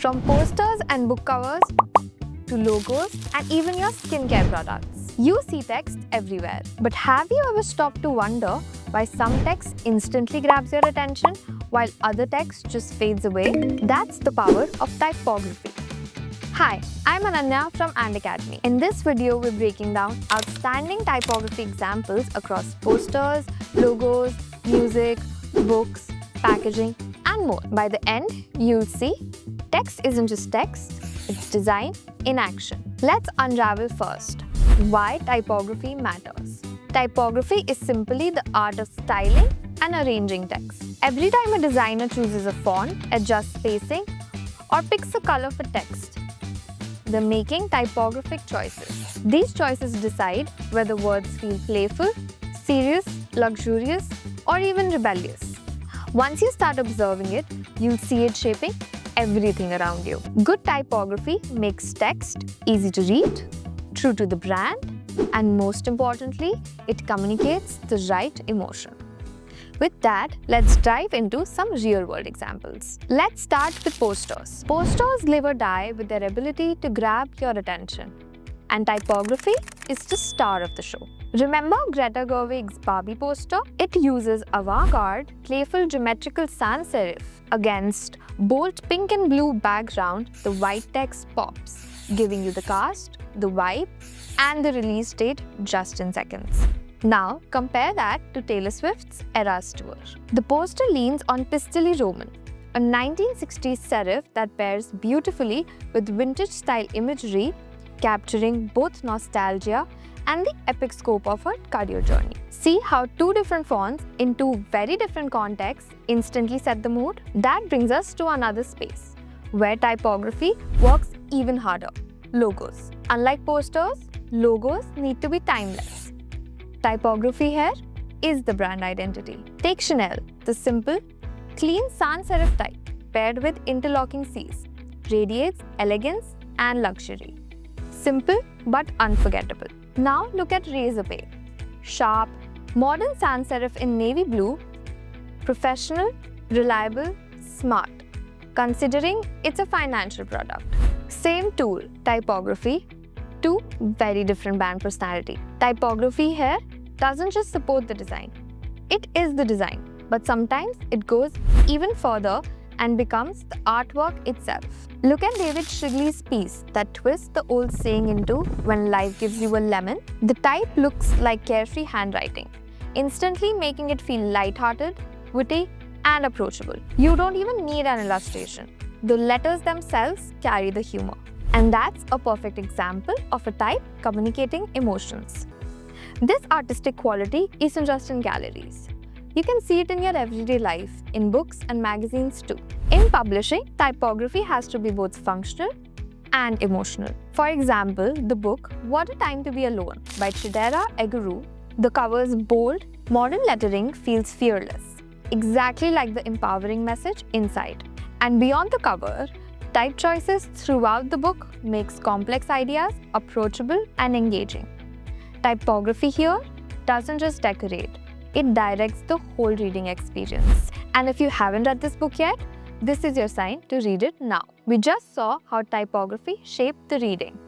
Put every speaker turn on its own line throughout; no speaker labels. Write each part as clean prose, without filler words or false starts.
From posters and book covers to logos and even your skincare products. You see text everywhere. But have you ever stopped to wonder why some text instantly grabs your attention while other text just fades away? That's the power of typography. Hi, I'm Ananya from ANDAcademy. In this video, we're breaking down outstanding typography examples across posters, logos, music, books, packaging, and more. By the end, you'll see text isn't just text, it's design in action. Let's unravel first why typography matters. Typography is simply the art of styling and arranging text. Every time a designer chooses a font, adjusts spacing, or picks a color for text, they're making typographic choices. These choices decide whether words feel playful, serious, luxurious, or even rebellious. Once you start observing it, you'll see it shaping everything around you. Good typography makes text easy to read, true to the brand, and most importantly, it communicates the right emotion. With that, let's dive into some real-world examples. Let's start with posters. Posters live or die with their ability to grab your attention, and typography is the star of the show. Remember Greta Gerwig's Barbie poster? It uses avant-garde, playful geometrical sans serif. Against bold pink and blue background, the white text pops, giving you the cast, the vibe, and the release date just in seconds. Now, compare that to Taylor Swift's Eras Tour. The poster leans on Pistoli Roman, a 1960s serif that pairs beautifully with vintage-style imagery, capturing both nostalgia and the epic scope of her career journey. See how two different fonts in two very different contexts instantly set the mood? That brings us to another space, where typography works even harder: logos. Unlike posters, logos need to be timeless. Typography here is the brand identity. Take Chanel, the simple, clean sans serif type paired with interlocking C's radiates elegance and luxury. Simple but unforgettable. Now look at Razorpay. Sharp, modern sans serif in navy blue, professional, reliable, smart, considering it's a financial product. Same tool, typography, two very different brand personality. Typography here doesn't just support the design. It is the design, but sometimes it goes even further and becomes the artwork itself. Look at David Shrigley's piece that twists the old saying into "when life gives you a lemon." The type looks like carefree handwriting, instantly making it feel light-hearted, witty, and approachable. You don't even need an illustration. The letters themselves carry the humor. And that's a perfect example of a type communicating emotions. This artistic quality isn't just in galleries. You can see it in your everyday life, in books and magazines too. In publishing, typography has to be both functional and emotional. For example, the book What a Time to Be Alone by Chidera Eguru. The cover's bold, modern lettering feels fearless, exactly like the empowering message inside. And beyond the cover, type choices throughout the book makes complex ideas approachable and engaging. Typography here doesn't just decorate, it directs the whole reading experience. And if you haven't read this book yet, this is your sign to read it now. We just saw how typography shaped the reading.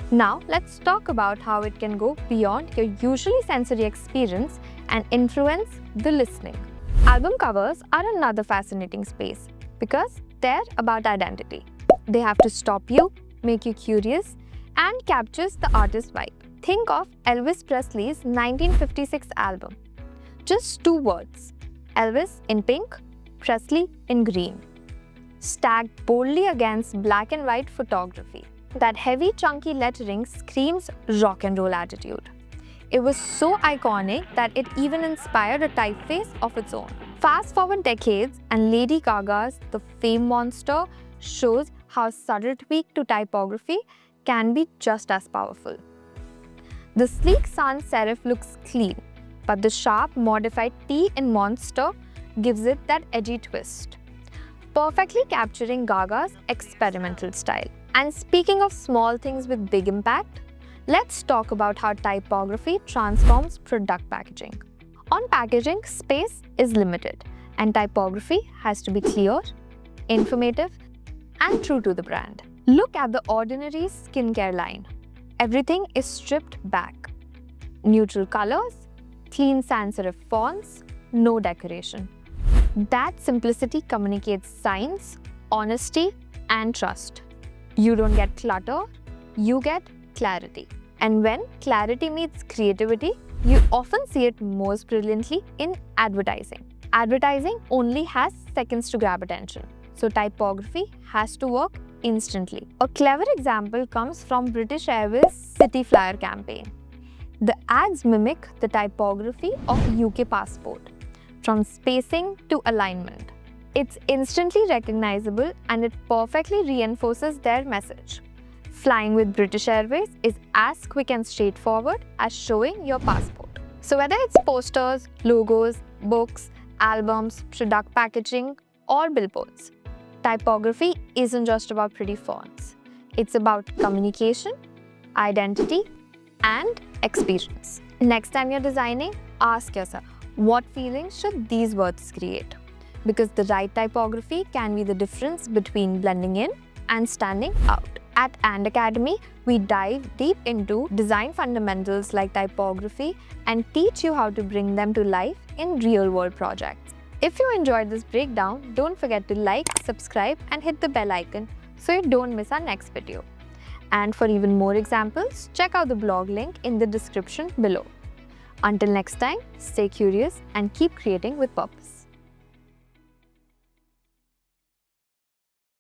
Now let's talk about how it can go beyond your usually sensory experience and influence the listening. Album covers are another fascinating space because they're about identity. They have to stop you, make you curious, and captures the artist's vibe. Think of Elvis Presley's 1956 album. Just two words, Elvis in pink, Presley in green, stacked boldly against black and white photography. That heavy, chunky lettering screams rock and roll attitude. It was so iconic that it even inspired a typeface of its own. Fast forward decades and Lady Gaga's The Fame Monster shows how subtle tweak to typography can be just as powerful. The sleek sans serif looks clean, but the sharp, modified T in Monster gives it that edgy twist, perfectly capturing Gaga's experimental style. And speaking of small things with big impact, let's talk about how typography transforms product packaging. On packaging, space is limited, and typography has to be clear, informative, and true to the brand. Look at the Ordinary skincare line. Everything is stripped back. Neutral colors, clean sans serif fonts, no decoration. That simplicity communicates science, honesty, and trust. You don't get clutter, you get clarity. And when clarity meets creativity, you often see it most brilliantly in advertising. Advertising only has seconds to grab attention, so typography has to work instantly. A clever example comes from British Airways' City Flyer campaign. The ads mimic the typography of UK passport, from spacing to alignment. It's instantly recognizable and it perfectly reinforces their message. Flying with British Airways is as quick and straightforward as showing your passport. So whether it's posters, logos, books, albums, product packaging, or billboards, typography isn't just about pretty fonts. It's about communication, identity, and experience. Next time you're designing, ask yourself, what feelings should these words create? Because the right typography can be the difference between blending in and standing out. At ANDAcademy, we dive deep into design fundamentals like typography and teach you how to bring them to life in real-world projects. If you enjoyed this breakdown, don't forget to like, subscribe, and hit the bell icon so you don't miss our next video. And for even more examples, check out the blog link in the description below. Until next time, stay curious and keep creating with purpose.